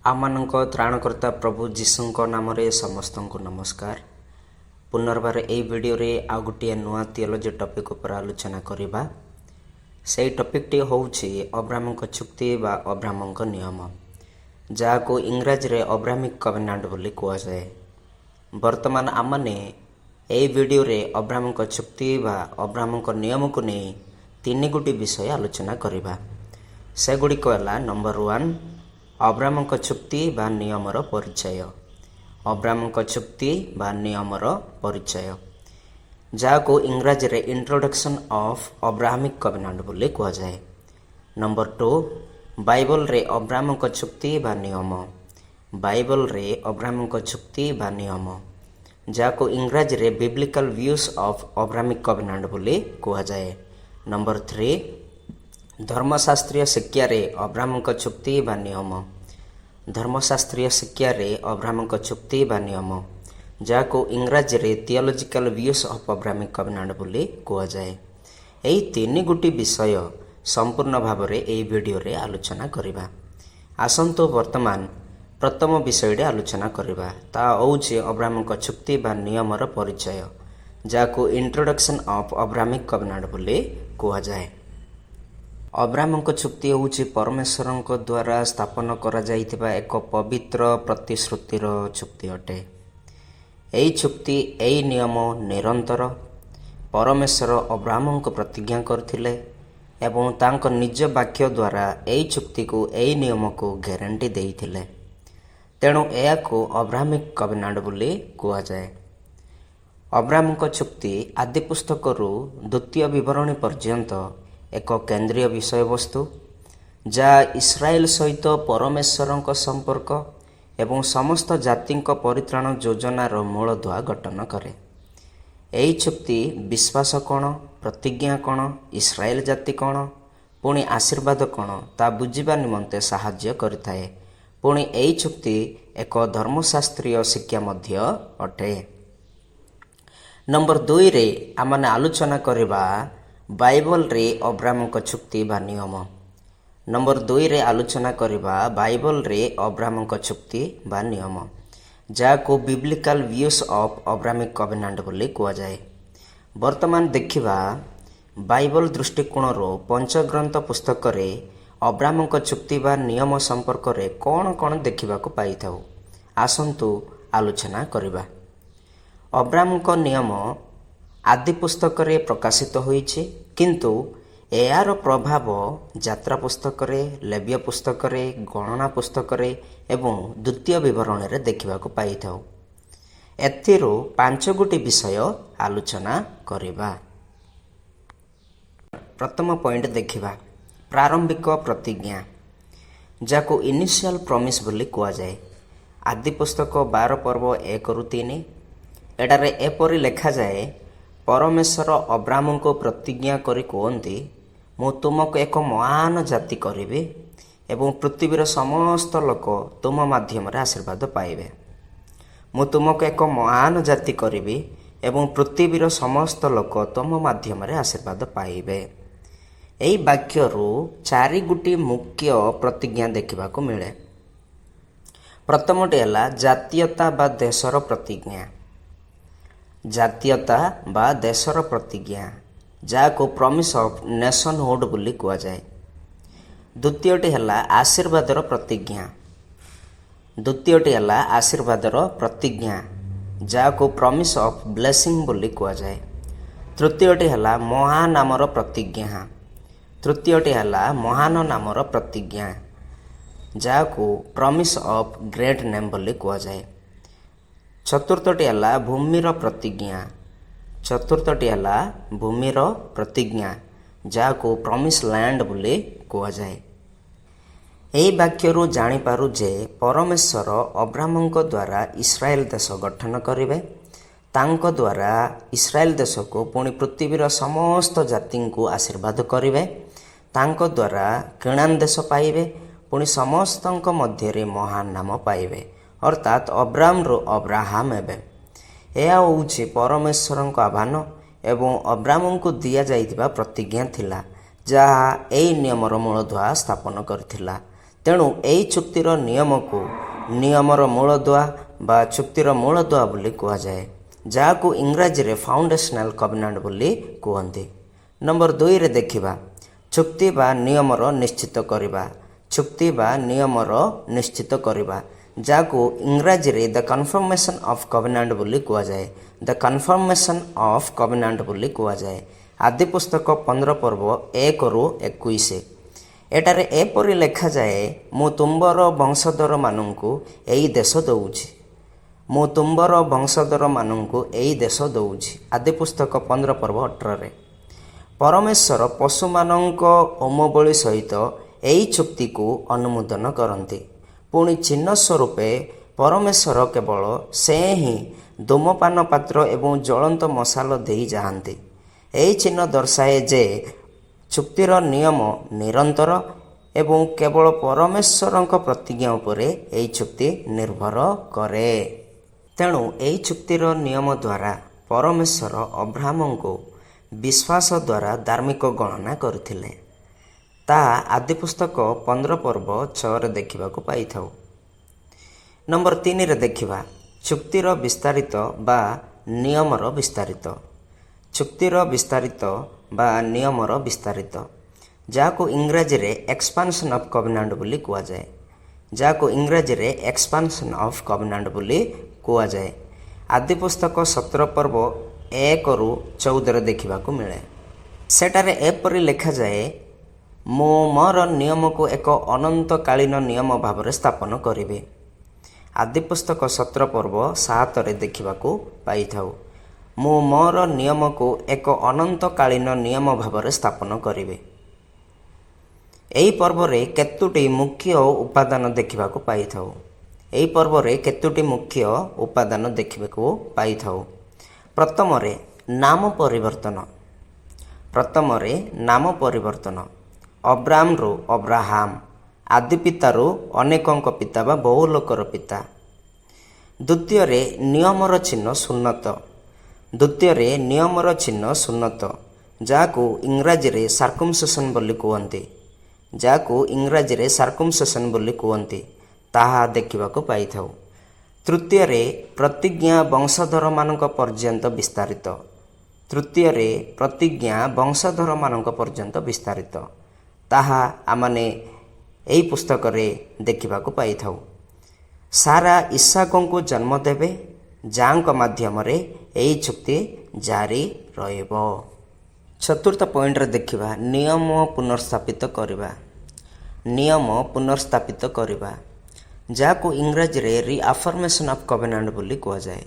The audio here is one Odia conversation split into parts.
आमମାନଙ୍କ त्राणकर्ता प्रभु जीशुଙ୍କ नामରେ ସମସ୍ତଙ୍କୁ ନମସ୍କାର। ପୁନର୍ବାର ଏହି ଭିଡ଼ିଓରେ ଆଉ ଗୋଟିଏ ନୂଆ ଥିଓଲୋଜି ଟପିକ୍ ଉପରେ ଆଲୋଚନା କରିବା। ସେହି ଟପିକ୍ଟି ହେଉଛି ଅବ୍ରାହ୍ମଙ୍କ ଚୁକ୍ତି ବା ଅବ୍ରାହ୍ମଙ୍କ ନିୟମ, ଯାହାକୁ ଇଂରାଜୀରେ ଅବ୍ରାହ୍ମିକ୍ କଭେନାଣ୍ଟ ବୋଲି କୁହାଯାଏ। ବର୍ତ୍ତମାନ ଆମମାନେ ଏହି ଭିଡ଼ିଓରେ ଅବ୍ରାହ୍ମଙ୍କ ଚୁକ୍ତି ବା ଅବ୍ରାହ୍ମଙ୍କ ନିୟମକୁ ନେଇ ତିନି ଗୋଟି ବିଷୟ ଆଲୋଚନା କରିବା। ସେଗୁଡ଼ିକ ହେଲା ନମ୍ବର 1 ଅବ୍ରାହ୍ମଙ୍କ ଚୁକ୍ତି ବା ନିୟମର ପରିଚୟ। ଅବ୍ରାହ୍ମଙ୍କ ଚୁକ୍ତି ବା ନିୟମର ପରିଚୟ, ଯାହାକୁ ଇଂରାଜୀରେ ଇଣ୍ଟ୍ରୋଡକ୍ସନ୍ ଅଫ୍ ଅବ୍ରାହ୍ମିକ୍ କଭେନାଣ୍ଟ ବୋଲି କୁହାଯାଏ। ନମ୍ବର 2 ବାଇବଲରେ ଅବ୍ରାହ୍ମଙ୍କ ଚୁକ୍ତି ବା ନିୟମ। ବାଇବଲରେ ଅବ୍ରାହ୍ମଙ୍କ ଚୁକ୍ତି ବା ନିୟମ, ଯାହାକୁ ଇଂରାଜୀରେ ବିବ୍ଲିକାଲ ଭ୍ୟୁଜ୍ ଅଫ୍ ଅବ୍ରାହ୍ମିକ୍ କଭେନାଣ୍ଟ ବୋଲି କୁହାଯାଏ। ନମ୍ବର 3 ଧର୍ମଶାସ୍ତ୍ରୀୟ ଶିକ୍ଷାରେ ଅବ୍ରାହ୍ମଙ୍କ ଚୁକ୍ତି ବା ନିୟମ। ଧର୍ମଶାସ୍ତ୍ରୀୟ ଶିକ୍ଷାରେ ଅବ୍ରାହ୍ମଙ୍କ ଚୁକ୍ତି ବା ନିୟମ, ଯାହାକୁ ଇଂରାଜୀରେ ଥିଓଲୋଜିକାଲ ଭ୍ୟୁଜ୍ ଅଫ୍ ଅବ୍ରାହ୍ମିକ୍ କଭେନାଣ୍ଟ ବୋଲି କୁହାଯାଏ। ଏହି ତିନି ଗୋଟି ବିଷୟ ସମ୍ପୂର୍ଣ୍ଣ ଭାବରେ ଏହି ଭିଡ଼ିଓରେ ଆଲୋଚନା କରିବା। ଆସନ୍ତୁ ବର୍ତ୍ତମାନ ପ୍ରଥମ ବିଷୟଟି ଆଲୋଚନା କରିବା। ତାହା ହେଉଛି ଅବ୍ରାହ୍ମଙ୍କ ଚୁକ୍ତି ବା ନିୟମର ପରିଚୟ, ଯାହାକୁ ଇଣ୍ଟ୍ରୋଡକ୍ସନ୍ ଅଫ୍ ଅବ୍ରାହ୍ମିକ୍ କଭେନାଣ୍ଟ ବୋଲି କୁହାଯାଏ। ଅବ୍ରାହ୍ମଙ୍କ ଚୁକ୍ତି ହେଉଛି ପରମେଶ୍ୱରଙ୍କ ଦ୍ୱାରା ସ୍ଥାପନ କରାଯାଇଥିବା ଏକ ପବିତ୍ର ପ୍ରତିଶ୍ରୁତିର ଚୁକ୍ତି ଅଟେ। ଏହି ଚୁକ୍ତି, ଏହି ନିୟମ ନିରନ୍ତର। ପରମେଶ୍ୱର ଅବ୍ରାହ୍ମଙ୍କୁ ପ୍ରତିଜ୍ଞା କରିଥିଲେ ଏବଂ ତାଙ୍କ ନିଜ ବାକ୍ୟ ଦ୍ୱାରା ଏହି ଚୁକ୍ତିକୁ, ଏହି ନିୟମକୁ ଗ୍ୟାରେଣ୍ଟି ଦେଇଥିଲେ। ତେଣୁ ଏହାକୁ ଅବ୍ରାହ୍ମିକ୍ କଭେନାଣ୍ଟ ବୋଲି କୁହାଯାଏ। ଅବ୍ରାହ୍ମଙ୍କ ଚୁକ୍ତି ଆଦି ପୁସ୍ତକରୁ ଦ୍ୱିତୀୟ ବିବରଣୀ ପର୍ଯ୍ୟନ୍ତ ଏକ କେନ୍ଦ୍ରୀୟ ବିଷୟବସ୍ତୁ, ଯାହା ଇସ୍ରାଏଲ ସହିତ ପରମେଶ୍ୱରଙ୍କ ସମ୍ପର୍କ ଏବଂ ସମସ୍ତ ଜାତିଙ୍କ ପରିତ୍ରାଣ ଯୋଜନାର ମୂଳଦୁଆ ଗଠନ କରେ। ଏହି ଚୁକ୍ତି ବିଶ୍ୱାସ କ'ଣ, ପ୍ରତିଜ୍ଞା କ'ଣ, ଇସ୍ରାଏଲ ଜାତି କ'ଣ, ପୁଣି ଆଶୀର୍ବାଦ କ'ଣ, ତାହା ବୁଝିବା ନିମନ୍ତେ ସାହାଯ୍ୟ କରିଥାଏ। ପୁଣି ଏହି ଚୁକ୍ତି ଏକ ଧର୍ମଶାସ୍ତ୍ରୀୟ ଶିକ୍ଷା ମଧ୍ୟ ଅଟେ। ନମ୍ବର 2ରେ ଆମମାନେ ଆଲୋଚନା କରିବା ବାଇବଲରେ ଅବ୍ରାହ୍ମଙ୍କ ଚୁକ୍ତି ବା ନିୟମ। ନମ୍ବର 2ରେ ଆଲୋଚନା କରିବା ବାଇବଲରେ ଅବ୍ରାହ୍ମଙ୍କ ଚୁକ୍ତି ବା ନିୟମ, ଯାହାକୁ ବିବ୍ଲିକାଲ ଭ୍ୟୁଜ୍ ଅଫ୍ ଅବ୍ରାହ୍ମିକ୍ କଭେନାଣ୍ଟ ବୋଲି କୁହାଯାଏ। ବର୍ତ୍ତମାନ ଦେଖିବା ବାଇବଲ ଦୃଷ୍ଟିକୋଣରୁ ପଞ୍ଚଗ୍ରନ୍ଥ ପୁସ୍ତକରେ ଅବ୍ରାହ୍ମଙ୍କ ଚୁକ୍ତି ବା ନିୟମ ସମ୍ପର୍କରେ କ'ଣ କ'ଣ ଦେଖିବାକୁ ପାଇଥାଉ। ଆସନ୍ତୁ ଆଲୋଚନା କରିବା। ଅବ୍ରାହ୍ମଙ୍କ ନିୟମ ଆଦି ପୁସ୍ତକରେ ପ୍ରକାଶିତ ହୋଇଛି, କିନ୍ତୁ ଏହାର ପ୍ରଭାବ ଯାତ୍ରା ପୁସ୍ତକରେ, ଲେବ୍ୟ ପୁସ୍ତକରେ, ଗଣନା ପୁସ୍ତକରେ ଏବଂ ଦ୍ୱିତୀୟ ବିବରଣୀରେ ଦେଖିବାକୁ ପାଇଥାଉ। ଏଥିରୁ 5 ଗୋଟି ବିଷୟ ଆଲୋଚନା କରିବା। ପ୍ରଥମ ପଏଣ୍ଟ ଦେଖିବା ପ୍ରାରମ୍ଭିକ ପ୍ରତିଜ୍ଞା, ଯାହାକୁ ଇନିସିଆଲ ପ୍ରମିସ୍ ବୋଲି କୁହାଯାଏ। ଆଦି ପୁସ୍ତକ 12 ପର୍ବ 1-3। ଏଠାରେ ଏପରି ଲେଖାଯାଏ, ପରମେଶ୍ୱର ଅବ୍ରାହ୍ମଙ୍କୁ ପ୍ରତିଜ୍ଞା କରି କୁହନ୍ତି, ମୁଁ ତୁମକୁ ଏକ ମହାନ ଜାତି କରିବି ଏବଂ ପୃଥିବୀର ସମସ୍ତ ଲୋକ ତୁମ ମାଧ୍ୟମରେ ଆଶୀର୍ବାଦ ପାଇବେ। ମୁଁ ତୁମକୁ ଏକ ମହାନ ଜାତି କରିବି ଏବଂ ପୃଥିବୀର ସମସ୍ତ ଲୋକ ତୁମ ମାଧ୍ୟମରେ ଆଶୀର୍ବାଦ ପାଇବେ। ଏହି ବାକ୍ୟରୁ 4 ଗୋଟି ମୁଖ୍ୟ ପ୍ରତିଜ୍ଞା ଦେଖିବାକୁ ମିଳେ। ପ୍ରଥମଟି ହେଲା ଜାତୀୟତା ବା ଦେଶର ପ୍ରତିଜ୍ଞା। ଜାତୀୟତା ବା ଦେଶର ପ୍ରତିଜ୍ଞା, ଯାହାକୁ ପ୍ରମିସ୍ ଅଫ୍ ନେସନହୁଡ୍ ବୋଲି କୁହାଯାଏ। ଦ୍ୱିତୀୟଟି ହେଲା ଆଶୀର୍ବାଦର ପ୍ରତିଜ୍ଞା। ଯାହାକୁ ପ୍ରମିସ୍ ଅଫ୍ ବ୍ଲେସିଂ ବୋଲି କୁହାଯାଏ। ତୃତୀୟଟି ହେଲା ମହାନ ନାମର ପ୍ରତିଜ୍ଞା, ଯାହାକୁ ପ୍ରମିସ୍ ଅଫ୍ ଗ୍ରେଟ୍ ନେମ୍ ବୋଲି କୁହାଯାଏ। ଚତୁର୍ଥଟି ହେଲା ଭୂମିର ପ୍ରତିଜ୍ଞା, ଯାହାକୁ ପ୍ରମିସ୍ ଲ୍ୟାଣ୍ଡ ବୋଲି କୁହାଯାଏ। ଏହି ବାକ୍ୟରୁ ଜାଣିପାରୁ ଯେ ପରମେଶ୍ୱର ଅବ୍ରାହ୍ମଙ୍କ ଦ୍ୱାରା ଇସ୍ରାଏଲ ଦେଶ ଗଠନ କରିବେ। ତାଙ୍କ ଦ୍ୱାରା ଇସ୍ରାଏଲ ଦେଶକୁ ପୁଣି ପୃଥିବୀର ସମସ୍ତ ଜାତିଙ୍କୁ ଆଶୀର୍ବାଦ କରିବେ। ତାଙ୍କ ଦ୍ୱାରା କିଣାନ୍ ଦେଶ ପାଇବେ, ପୁଣି ସମସ୍ତଙ୍କ ମଧ୍ୟରେ ମହାନ ନାମ ପାଇବେ, ଅର୍ଥାତ୍ ଅବ୍ରାହ୍ମରୁ ଅବ୍ରାହାମ ହେବେ। ଏହା ହେଉଛି ପରମେଶ୍ୱରଙ୍କ ଆହ୍ୱାନ ଏବଂ ଅବ୍ରାହ୍ମଙ୍କୁ ଦିଆଯାଇଥିବା ପ୍ରତିଜ୍ଞା ଥିଲା, ଯାହା ଏହି ନିୟମର ମୂଳଦୁଆ ସ୍ଥାପନ କରିଥିଲା। ତେଣୁ ଏହି ଚୁକ୍ତିର ନିୟମକୁ ନିୟମର ମୂଳଦୁଆ ବା ଚୁକ୍ତିର ମୂଳଦୁଆ ବୋଲି କୁହାଯାଏ, ଯାହାକୁ ଇଂରାଜୀରେ ଫାଉଣ୍ଡେସନାଲ କଭେନାଣ୍ଟ ବୋଲି କୁହନ୍ତି। ନମ୍ବର 2ରେ ଦେଖିବା ଚୁକ୍ତି ବା ନିୟମର ନିଶ୍ଚିତ କରିବା। ଚୁକ୍ତି ବା ନିୟମର ନିଶ୍ଚିତ କରିବା, ଯାହାକୁ ଇଂରାଜୀରେ ଦ କନଫର୍ମେସନ୍ ଅଫ୍ କଭେନାଣ୍ଟ ବୋଲି କୁହାଯାଏ। ଦ କନଫର୍ମେସନ୍ ଅଫ୍ କଭେନାଣ୍ଟ ବୋଲି କୁହାଯାଏ। ଆଦି ପୁସ୍ତକ 15 ପର୍ବ 1-21। ଏଠାରେ ଏପରି ଲେଖାଯାଏ, ମୁଁ ତୁମ୍ଭର ବଂଶଧରମାନଙ୍କୁ ଏଇ ଦେଶ ଦେଉଛି। ମୁଁ ତୁମ୍ଭର ବଂଶଧରମାନଙ୍କୁ ଏଇ ଦେଶ ଦେଉଛି। ଆଦି ପୁସ୍ତକ 15 ପର୍ବ 18ରେ। ପରମେଶ୍ୱର ପଶୁମାନଙ୍କ ହୋମବଳି ସହିତ ଏହି ଚୁକ୍ତିକୁ ଅନୁମୋଦନ କରନ୍ତି। ପୁଣି ଚିହ୍ନ ସ୍ୱରୂପେ ପରମେଶ୍ୱର କେବଳ ସେ ହିଁ ଧୂମପାନ ପାତ୍ର ଏବଂ ଜ୍ୱଳନ୍ତ ମଶାଲ ଦେଇ ଯାଆନ୍ତି। ଏହି ଚିହ୍ନ ଦର୍ଶାଏ ଯେ ଚୁକ୍ତିର ନିୟମ ନିରନ୍ତର ଏବଂ କେବଳ ପରମେଶ୍ୱରଙ୍କ ପ୍ରତିଜ୍ଞା ଉପରେ ଏହି ଚୁକ୍ତି ନିର୍ଭର କରେ। ତେଣୁ ଏହି ଚୁକ୍ତିର ନିୟମ ଦ୍ୱାରା ପରମେଶ୍ୱର ଅବ୍ରାହ୍ମଙ୍କୁ ବିଶ୍ୱାସ ଦ୍ୱାରା ଧାର୍ମିକ ଗଣନା କରିଥିଲେ। ତାହା ଆଦି ପୁସ୍ତକ 15 ପର୍ବ 6ରେ ଦେଖିବାକୁ ପାଇଥାଉ। ନମ୍ବର 3ରେ ଦେଖିବା ଚୁକ୍ତିର ବିସ୍ତାରିତ ବା ନିୟମର ବିସ୍ତାରିତ। ଚୁକ୍ତିର ବିସ୍ତାରିତ ବା ନିୟମର ବିସ୍ତାରିତ, ଯାହାକୁ ଇଂରାଜୀରେ ଏକ୍ସପାନସନ୍ ଅଫ୍ କଭେନାଣ୍ଟ ବୋଲି କୁହାଯାଏ। ଯାହାକୁ ଇଂରାଜୀରେ ଏକ୍ସପାନସନ୍ ଅଫ୍ କଭେନାଣ୍ଟ ବୋଲି କୁହାଯାଏ। ଆଦି ପୁସ୍ତକ 17 ପର୍ବ 1-14ରେ ଦେଖିବାକୁ ମିଳେ। ସେଠାରେ ଏପରି ଲେଖାଯାଏ, ମୁଁ ମୋର ନିୟମକୁ ଏକ ଅନନ୍ତକାଳୀନ ନିୟମ ଭାବରେ ସ୍ଥାପନ କରିବି। ଆଦି ପୁସ୍ତକ 17 ପର୍ବ 7ରେ ଦେଖିବାକୁ ପାଇଥାଉ। ମୁଁ ମୋର ନିୟମକୁ ଏକ ଅନନ୍ତକାଳୀନ ନିୟମ ଭାବରେ ସ୍ଥାପନ କରିବି। ଏହି ପର୍ବରେ କେତୋଟି ମୁଖ୍ୟ ଉପାଦାନ ଦେଖିବାକୁ ପାଇଥାଉ। ଏହି ପର୍ବରେ କେତୋଟି ମୁଖ୍ୟ ଉପାଦାନ ଦେଖିବାକୁ ପାଇଥାଉ। ପ୍ରଥମରେ ନାମ ପରିବର୍ତ୍ତନ। ଅବ୍ରାମରୁ ଅବ୍ରାହାମ, ଆଦି ପିତାରୁ ଅନେକଙ୍କ ପିତା ବା ବହୁ ଲୋକର ପିତା। ଦ୍ୱିତୀୟରେ ନିୟମର ଚିହ୍ନ ସୁନ୍ନତ, ଯାହାକୁ ଇଂରାଜୀରେ ସାର୍କମସିସନ୍ ବୋଲି କୁହନ୍ତି, ତାହା ଦେଖିବାକୁ ପାଇଥାଉ। ତୃତୀୟରେ ପ୍ରତିଜ୍ଞା ବଂଶଧରମାନଙ୍କ ପର୍ଯ୍ୟନ୍ତ ବିସ୍ତାରିତ, ତାହା ଆମମାନେ ଏହି ପୁସ୍ତକରେ ଦେଖିବାକୁ ପାଇଥାଉ। ସାରା ଇସାକଙ୍କୁ ଜନ୍ମ ଦେବେ, ଯାହାଙ୍କ ମାଧ୍ୟମରେ ଏହି ଚୁକ୍ତି ଜାରି ରହିବ। ଚତୁର୍ଥ ପଏଣ୍ଟରେ ଦେଖିବା ନିୟମ ପୁନର୍ସ୍ଥାପିତ କରିବା, ଯାହାକୁ ଇଂରାଜୀରେ ରିଆଫର୍ମେସନ୍ ଅଫ୍ କଭେନାଣ୍ଟ ବୋଲି କୁହାଯାଏ।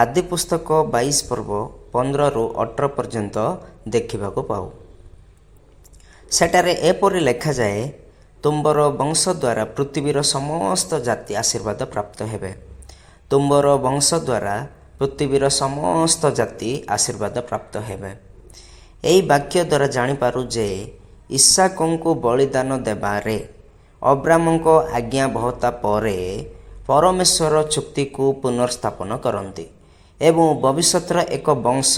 ଆଦି ପୁସ୍ତକ 22 ପର୍ବ 15-18 ପର୍ଯ୍ୟନ୍ତ ଦେଖିବାକୁ ପାଉ। ସେଠାରେ ଏପରି ଲେଖାଯାଏ, ତୁମ୍ଭର ବଂଶ ଦ୍ୱାରା ପୃଥିବୀର ସମସ୍ତ ଜାତି ଆଶୀର୍ବାଦ ପ୍ରାପ୍ତ ହେବେ। ଏହି ବାକ୍ୟ ଦ୍ୱାରା ଜାଣିପାରୁ ଯେ ଇସାକଙ୍କୁ ବଳିଦାନ ଦେବାରେ ଅବ୍ରାମଙ୍କ ଆଜ୍ଞାବହତା ପରେ ପରମେଶ୍ୱର ଚୁକ୍ତିକୁ ପୁନର୍ସ୍ଥାପନ କରନ୍ତି ଏବଂ ଭବିଷ୍ୟତର ଏକ ବଂଶ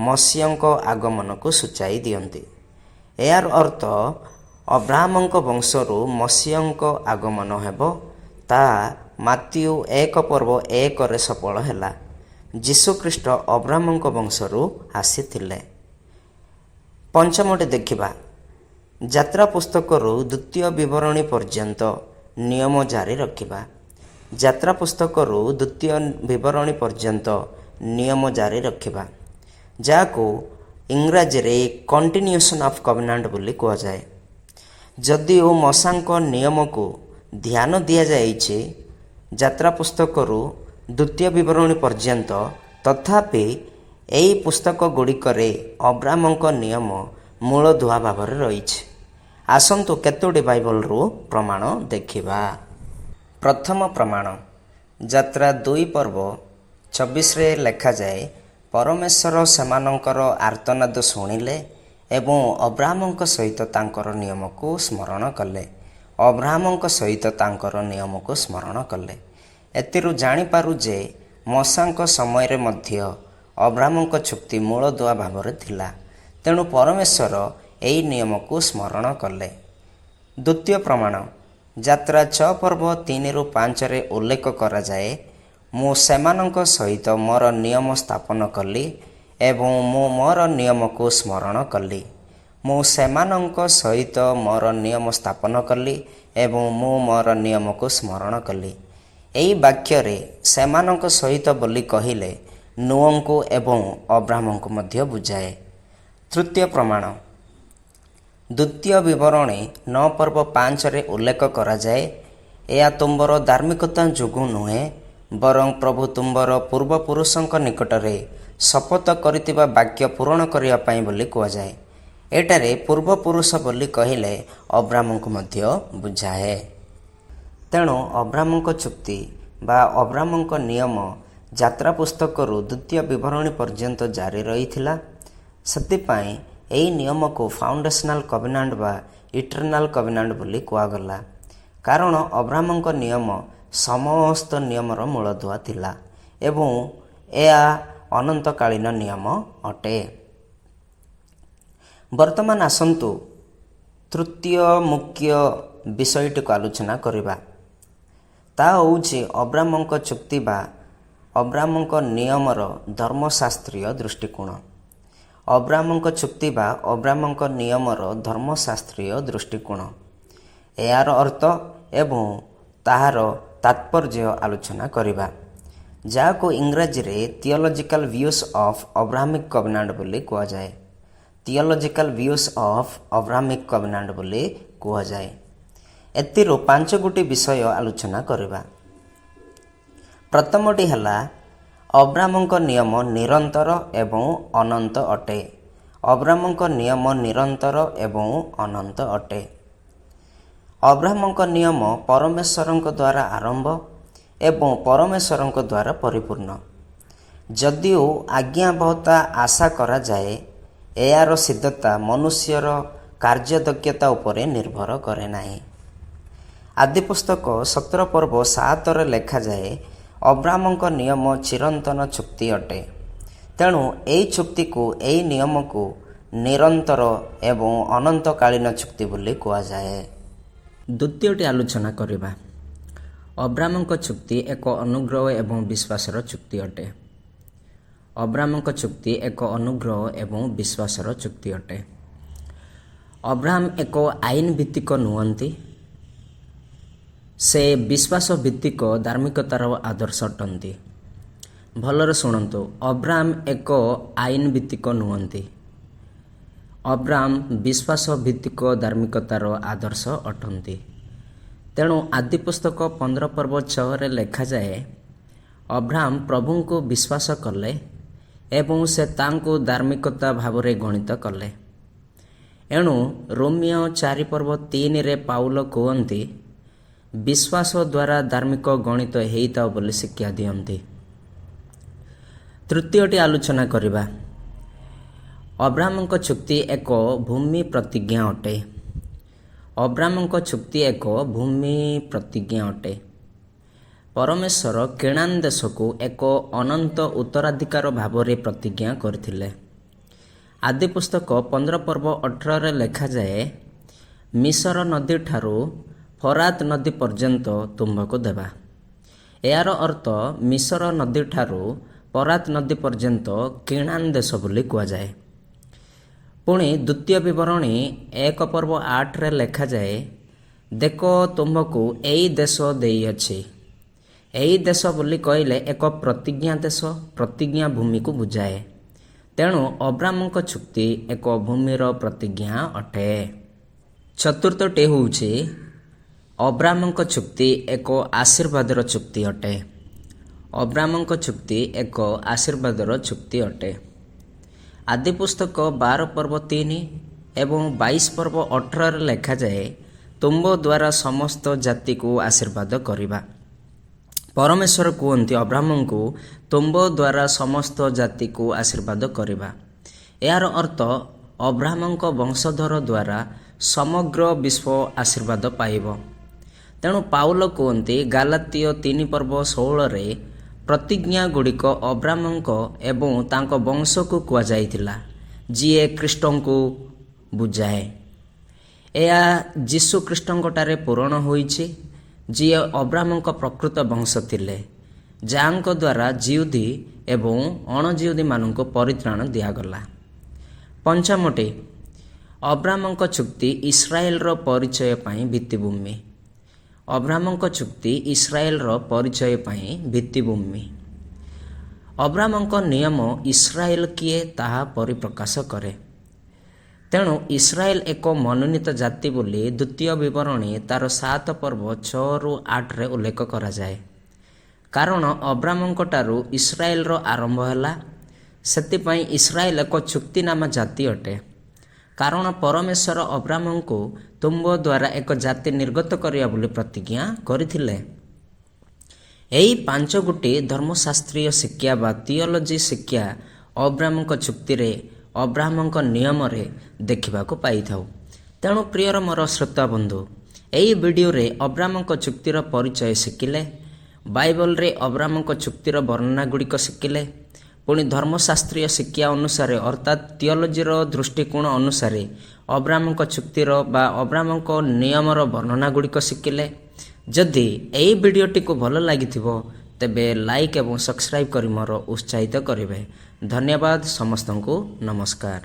ମସିହଙ୍କ ଆଗମନକୁ ସୂଚାଇ ଦିଅନ୍ତି। ଏହାର ଅର୍ଥ ଅବ୍ରାହ୍ମଙ୍କ ବଂଶରୁ ମସିହଙ୍କ ଆଗମନ ହେବ। ତାହା ମାଥିଉ 1 ପର୍ବ 1ରେ ସଫଳ ହେଲା। ଯୀଶୁଖ୍ରୀଷ୍ଟ ଅବ୍ରାହ୍ମଙ୍କ ବଂଶରୁ ଆସିଥିଲେ। ପଞ୍ଚମଟି ଦେଖିବା ଯାତ୍ରା ପୁସ୍ତକରୁ ଦ୍ୱିତୀୟ ବିବରଣୀ ପର୍ଯ୍ୟନ୍ତ ନିୟମ ଜାରି ରଖିବା। ଯାହାକୁ ଇଂରାଜୀରେ କଣ୍ଟିନ୍ୟୁଏସନ୍ ଅଫ୍ କଭେନାଣ୍ଟ ବୋଲି କୁହାଯାଏ। ଯଦିଓ ମଶାଙ୍କ ନିୟମକୁ ଧ୍ୟାନ ଦିଆଯାଇଛି ଯାତ୍ରା ପୁସ୍ତକରୁ ଦ୍ୱିତୀୟ ବିବରଣୀ ପର୍ଯ୍ୟନ୍ତ, ତଥାପି ଏହି ପୁସ୍ତକ ଗୁଡ଼ିକରେ ଅବ୍ରାମଙ୍କ ନିୟମ ମୂଳଦୁଆ ଭାବରେ ରହିଛି। ଆସନ୍ତୁ କେତୋଟି ବାଇବଲରୁ ପ୍ରମାଣ ଦେଖିବା। ପ୍ରଥମ ପ୍ରମାଣ, ଯାତ୍ରା 2 ପର୍ବ 24ରେ ଲେଖାଯାଏ, ପରମେଶ୍ୱର ସେମାନଙ୍କର ଆର୍ତ୍ତନାଦ ଶୁଣିଲେ ଏବଂ ଅବ୍ରାହ୍ମଙ୍କ ସହିତ ତାଙ୍କର ନିୟମକୁ ସ୍ମରଣ କଲେ। ଏଥିରୁ ଜାଣିପାରୁ ଯେ ମଶାଙ୍କ ସମୟରେ ମଧ୍ୟ ଅବ୍ରାହ୍ମଙ୍କ ଚୁକ୍ତି ମୂଳଦୁଆ ଭାବରେ ଥିଲା। ତେଣୁ ପରମେଶ୍ୱର ଏହି ନିୟମକୁ ସ୍ମରଣ କଲେ। ଦ୍ୱିତୀୟ ପ୍ରମାଣ, ଯାତ୍ରା 6 ପର୍ବ 3-5ରେ ଉଲ୍ଲେଖ କରାଯାଏ, ମୁଁ ସେମାନଙ୍କ ସହିତ ମୋର ନିୟମ ସ୍ଥାପନ କଲି ଏବଂ ମୁଁ ମୋର ନିୟମକୁ ସ୍ମରଣ କଲି। ମୁଁ ସେମାନଙ୍କ ସହିତ ମୋର ନିୟମ ସ୍ଥାପନ କଲି ଏବଂ ମୁଁ ମୋର ନିୟମକୁ ସ୍ମରଣ କଲି। ଏହି ବାକ୍ୟରେ ସେମାନଙ୍କ ସହିତ ବୋଲି କହିଲେ ନୂହଙ୍କୁ ଏବଂ ଅବ୍ରାମଙ୍କୁ ମଧ୍ୟ ବୁଝାଏ। ତୃତୀୟ ପ୍ରମାଣ, ଦ୍ୱିତୀୟ ବିବରଣୀ 9 ପର୍ବ 5ରେ ଉଲ୍ଲେଖ କରାଯାଏ, ଏହା ତୁମ୍ଭର ଧାର୍ମିକତା ଯୋଗୁଁ ନୁହେଁ, ବରଂ ପ୍ରଭୁ ତୁମ୍ଭର ପୂର୍ବପୁରୁଷଙ୍କ ନିକଟରେ ଶପଥ କରିଥିବା ବାକ୍ୟ ପୂରଣ କରିବା ପାଇଁ ବୋଲି କୁହାଯାଏ। ଏଠାରେ ପୂର୍ବପୁରୁଷ ବୋଲି କହିଲେ ଅବ୍ରାମଙ୍କୁ ମଧ୍ୟ ବୁଝାଏ। ତେଣୁ ଅବ୍ରାମଙ୍କ ଚୁକ୍ତି ବା ଅବ୍ରାମଙ୍କ ନିୟମ ଯାତ୍ରା ପୁସ୍ତକରୁ ଦ୍ୱିତୀୟ ବିବରଣୀ ପର୍ଯ୍ୟନ୍ତ ଜାରି ରହିଥିଲା। ସେଥିପାଇଁ ଏହି ନିୟମକୁ ଫାଉଣ୍ଡେସନାଲ କଭେନାଣ୍ଟ ବା ଇଟର୍ନାଲ କଭେନାଣ୍ଟ ବୋଲି କୁହାଗଲା। କାରଣ ଅବ୍ରାମଙ୍କ ନିୟମ ସମସ୍ତ ନିୟମର ମୂଳଦୁଆ ଥିଲା ଏବଂ ଏହା ଅନନ୍ତକାଳୀନ ନିୟମ ଅଟେ। ବର୍ତ୍ତମାନ ଆସନ୍ତୁ ତୃତୀୟ ମୁଖ୍ୟ ବିଷୟଟିକୁ ଆଲୋଚନା କରିବା। ତାହା ହେଉଛି ଅବ୍ରାମଙ୍କ ଚୁକ୍ତି ବା ଅବ୍ରାମଙ୍କ ନିୟମର ଧର୍ମଶାସ୍ତ୍ରୀୟ ଦୃଷ୍ଟିକୋଣ। ଅବ୍ରାମଙ୍କ ଚୁକ୍ତି ବା ଅବ୍ରାମଙ୍କ ନିୟମର ଧର୍ମଶାସ୍ତ୍ରୀୟ ଦୃଷ୍ଟିକୋଣ, ଏହାର ଅର୍ଥ ଏବଂ ତାହାର ତାତ୍ପର୍ଯ୍ୟ ଆଲୋଚନା କରିବା, ଯାହାକୁ ଇଂରାଜୀରେ ଥିଓଲୋଜିକାଲ ଭ୍ୟୁଜ୍ ଅଫ୍ ଅବ୍ରାହମିକ୍ କଭେନାଣ୍ଟ ବୋଲି କୁହାଯାଏ। ଥିଓଲୋଜିକାଲ ଭ୍ୟୁଜ୍ ଅଫ୍ ଅବ୍ରାହମିକ୍ କଭେନାଣ୍ଟ ବୋଲି କୁହାଯାଏ। ଏଥିରୁ 5 ଗୋଟି ବିଷୟ ଆଲୋଚନା କରିବା। ପ୍ରଥମଟି ହେଲା ଅବ୍ରାମଙ୍କ ନିୟମ ନିରନ୍ତର ଏବଂ ଅନନ୍ତ ଅଟେ। ଅବ୍ରାମଙ୍କ ନିୟମ ନିରନ୍ତର ଏବଂ ଅନନ୍ତ ଅଟେ। ଅବ୍ରାମଙ୍କ ନିୟମ ପରମେଶ୍ୱରଙ୍କ ଦ୍ୱାରା ଆରମ୍ଭ ଏବଂ ପରମେଶ୍ୱରଙ୍କ ଦ୍ୱାରା ପରିପୂର୍ଣ୍ଣ। ଯଦିଓ ଆଜ୍ଞାବହତା ଆଶା କରାଯାଏ, ଏହାର ସିଦ୍ଧତା ମନୁଷ୍ୟର କାର୍ଯ୍ୟଦକ୍ଷତା ଉପରେ ନିର୍ଭର କରେ ନାହିଁ। ଆଦିପୁସ୍ତକ 17 ପର୍ବ 7ରେ ଲେଖାଯାଏ, ଅବ୍ରାମଙ୍କ ନିୟମ ଚିରନ୍ତନ ଚୁକ୍ତି ଅଟେ। ତେଣୁ ଏହି ଚୁକ୍ତିକୁ, ଏହି ନିୟମକୁ ନିରନ୍ତର ଏବଂ ଅନନ୍ତକାଳୀନ ଚୁକ୍ତି ବୋଲି କୁହାଯାଏ। ଦ୍ୱିତୀୟଟି ଆଲୋଚନା କରିବା। ଅବ୍ରାମଙ୍କ ଚୁକ୍ତି ଏକ ଅନୁଗ୍ରହ ଏବଂ ବିଶ୍ୱାସର ଚୁକ୍ତି ଅଟେ। ଅବ୍ରାମଙ୍କ ଚୁକ୍ତି ଏକ ଅନୁଗ୍ରହ ଏବଂ ବିଶ୍ୱାସର ଚୁକ୍ତି ଅଟେ। ଅବ୍ରାମ ଏକ ଆଇନ ଭିତ୍ତିକ ନୁହନ୍ତି, ସେ ବିଶ୍ୱାସ ଭିତ୍ତିକ ଧାର୍ମିକତାର ଆଦର୍ଶ ଅଟନ୍ତି। ଭଲରେ ଶୁଣନ୍ତୁ, ଅବ୍ରାମ ଏକ ଆଇନ ଭିତ୍ତିକ ନୁହନ୍ତି, ଅବ୍ରାମ ବିଶ୍ୱାସ ଭିତ୍ତିକ ଧାର୍ମିକତାର ଆଦର୍ଶ ଅଟନ୍ତି। ତେଣୁ ଆଦିପୁସ୍ତକ 15 ପର୍ବ 6ରେ ଲେଖାଯାଏ, ଅବ୍ରାମ ପ୍ରଭୁଙ୍କୁ ବିଶ୍ୱାସ କଲେ ଏବଂ ସେ ତାଙ୍କୁ ଧାର୍ମିକତା ଭାବରେ ଗଣିତ କଲେ। ଏଣୁ ରୋମିଓ 4 ପର୍ବ 3ରେ ପାଉଲ କୁହନ୍ତି, ବିଶ୍ୱାସ ଦ୍ୱାରା ଧାର୍ମିକ ଗଣିତ ହେଇଥାଉ ବୋଲି ଶିକ୍ଷା ଦିଅନ୍ତି। ତୃତୀୟଟି ଆଲୋଚନା କରିବା। ଅବ୍ରାମଙ୍କ ଚୁକ୍ତି ଏକ ଭୂମି ପ୍ରତିଜ୍ଞା ଅଟେ। ଅବ୍ରାମଙ୍କ ଚୁକ୍ତି ଏକ ଭୂମି ପ୍ରତିଜ୍ଞା ଅଟେ। ପରମେଶ୍ୱର କେନାନ୍ ଦେଶକୁ ଏକ ଅନନ୍ତ ଉତ୍ତରାଧିକାର ଭାବରେ ପ୍ରତିଜ୍ଞା କରିଥିଲେ। ଆଦିପୁସ୍ତକ 15 ପର୍ବ 18ରେ ଲେଖାଯାଏ, ମିଶର ନଦୀଠାରୁ ଫରାତ ନଦୀ ପର୍ଯ୍ୟନ୍ତ ତୁମ୍ଭକୁ ଦେବା। ଏହାର ଅର୍ଥ ମିଶର ନଦୀଠାରୁ ଫରାତ ନଦୀ ପର୍ଯ୍ୟନ୍ତ କେନାନ୍ ଦେଶ ବୋଲି କୁହାଯାଏ। ପୁଣି ଦ୍ୱିତୀୟ ବିବରଣୀ 1 ପର୍ବ 8ରେ ଲେଖାଯାଏ, ଦେଖ ତୁମ୍ଭକୁ ଏହି ଦେଶ ଦେଇଅଛି। ଏହି ଦେଶ ବୋଲି କହିଲେ ଏକ ପ୍ରତିଜ୍ଞା ଦେଶ, ପ୍ରତିଜ୍ଞା ଭୂମିକୁ ବୁଝାଏ। ତେଣୁ ଅବ୍ରାମଙ୍କ ଚୁକ୍ତି ଏକ ଭୂମିର ପ୍ରତିଜ୍ଞା ଅଟେ। ଚତୁର୍ଥଟି ହେଉଛି ଅବ୍ରାମଙ୍କ ଚୁକ୍ତି ଏକ ଆଶୀର୍ବାଦର ଚୁକ୍ତି ଅଟେ। ଅବ୍ରାମଙ୍କ ଚୁକ୍ତି ଏକ ଆଶୀର୍ବାଦର ଚୁକ୍ତି ଅଟେ। ଆଦିପୁସ୍ତକ 12 ପର୍ବ 3 ଏବଂ 22 ପର୍ବ 18ରେ ଲେଖାଯାଏ, ତୁମ୍ଭ ଦ୍ୱାରା ସମସ୍ତ ଜାତିକୁ ଆଶୀର୍ବାଦ କରିବା। ପରମେଶ୍ୱର କୁହନ୍ତି ଅବ୍ରାମଙ୍କୁ, ତୁମ୍ଭ ଦ୍ୱାରା ସମସ୍ତ ଜାତିକୁ ଆଶୀର୍ବାଦ କରିବା। ଏହାର ଅର୍ଥ ଅବ୍ରାମଙ୍କ ବଂଶଧର ଦ୍ୱାରା ସମଗ୍ର ବିଶ୍ୱ ଆଶୀର୍ବାଦ ପାଇବ। ତେଣୁ ପାଉଲ କୁହନ୍ତି ଗାଲାତୀୟ 3 ପର୍ବ 16ରେ, ପ୍ରତିଜ୍ଞା ଗୁଡ଼ିକ ଅବ୍ରାମଙ୍କ ଏବଂ ତାଙ୍କ ବଂଶକୁ କୁହାଯାଇଥିଲା, ଯିଏ ଖ୍ରୀଷ୍ଟଙ୍କୁ ବୁଝାଏ। ଏହା ଯୀଶୁଖ୍ରୀଷ୍ଟଙ୍କଠାରେ ପୂରଣ ହୋଇଛି, ଯିଏ ଅବ୍ରାହ୍ମଙ୍କ ପ୍ରକୃତ ବଂଶ ଥିଲେ, ଯାହାଙ୍କ ଦ୍ୱାରା ଜିହୁଦୀ ଏବଂ ଅଣଜିହୁଦୀମାନଙ୍କୁ ପରିତ୍ରାଣ ଦିଆଗଲା। ପଞ୍ଚମଟି, ଅବ୍ରାହ୍ମଙ୍କ ଚୁକ୍ତି ଇସ୍ରାଏଲର ପରିଚୟ ପାଇଁ ଭିତ୍ତିଭୂମି। ଅବ୍ରାହ୍ମଙ୍କ ଚୁକ୍ତି ଇସ୍ରାଏଲର ପରିଚୟ ପାଇଁ ଭିତ୍ତିଭୂମି। ଅବ୍ରାହ୍ମଙ୍କ ନିୟମ ଇସ୍ରାଏଲ କିଏ ତାହା ପରିପ୍ରକାଶ କରେ। ତେଣୁ ଇସ୍ରାଏଲ ଏକ ମନୋନୀତ ଜାତି ବୋଲି ଦ୍ୱିତୀୟ ବିବରଣୀ ତାର 7 ପର୍ବ 6-8ରେ ଉଲ୍ଲେଖ କରାଯାଏ। କାରଣ ଅବ୍ରାହ୍ମଙ୍କଠାରୁ ଇସ୍ରାଏଲର ଆରମ୍ଭ ହେଲା, ସେଥିପାଇଁ ଇସ୍ରାଏଲ ଏକ ଚୁକ୍ତିନାମା ଜାତି ଅଟେ। କାରଣ ପରମେଶ୍ୱର ଅବ୍ରାହ୍ମଙ୍କୁ ତୁମ୍ବ ଦ୍ୱାରା ଏକ ଜାତି ନିର୍ଗତ କରିବା ବୋଲି ପ୍ରତିଜ୍ଞା କରିଥିଲେ। ଏହି 5 ଗୋଟି ଧର୍ମଶାସ୍ତ୍ରୀୟ ଶିକ୍ଷା ବା ଥିଓଲୋଜି ଶିକ୍ଷା ଅବ୍ରାହ୍ମଙ୍କ ଚୁକ୍ତିରେ, ଅବ୍ରାହ୍ମଙ୍କ ନିୟମରେ ଦେଖିବାକୁ ପାଇଥାଉ। ତେଣୁ ପ୍ରିୟର ମୋର ଶ୍ରୋତା ବନ୍ଧୁ, ଏହି ଭିଡ଼ିଓରେ ଅବ୍ରାହ୍ମଙ୍କ ଚୁକ୍ତିର ପରିଚୟ ଶିଖିଲେ, ବାଇବଲରେ ଅବ୍ରାହ୍ମଙ୍କ ଚୁକ୍ତିର ବର୍ଣ୍ଣନା ଗୁଡ଼ିକ ଶିଖିଲେ, ପୁଣି ଧର୍ମଶାସ୍ତ୍ରୀୟ ଶିକ୍ଷା ଅନୁସାରେ ଅର୍ଥାତ୍ ଥିଓଲୋଜିର ଦୃଷ୍ଟିକୋଣ ଅନୁସାରେ ଅବ୍ରାହ୍ମଙ୍କ ଚୁକ୍ତିର ବା ଅବ୍ରାହ୍ମଙ୍କ ନିୟମର ବର୍ଣ୍ଣନା ଗୁଡ଼ିକ ଶିଖିଲେ। ଯଦି ଏହି ଭିଡ଼ିଓଟିକୁ ଭଲ ଲାଗିଥିବ ତେବେ ଲାଇକ୍ ଏବଂ ସବସ୍କ୍ରାଇବ୍ କରି ମୋର ଉତ୍ସାହିତ କରିବେ। ଧନ୍ୟବାଦ। ସମସ୍ତଙ୍କୁ ନମସ୍କାର।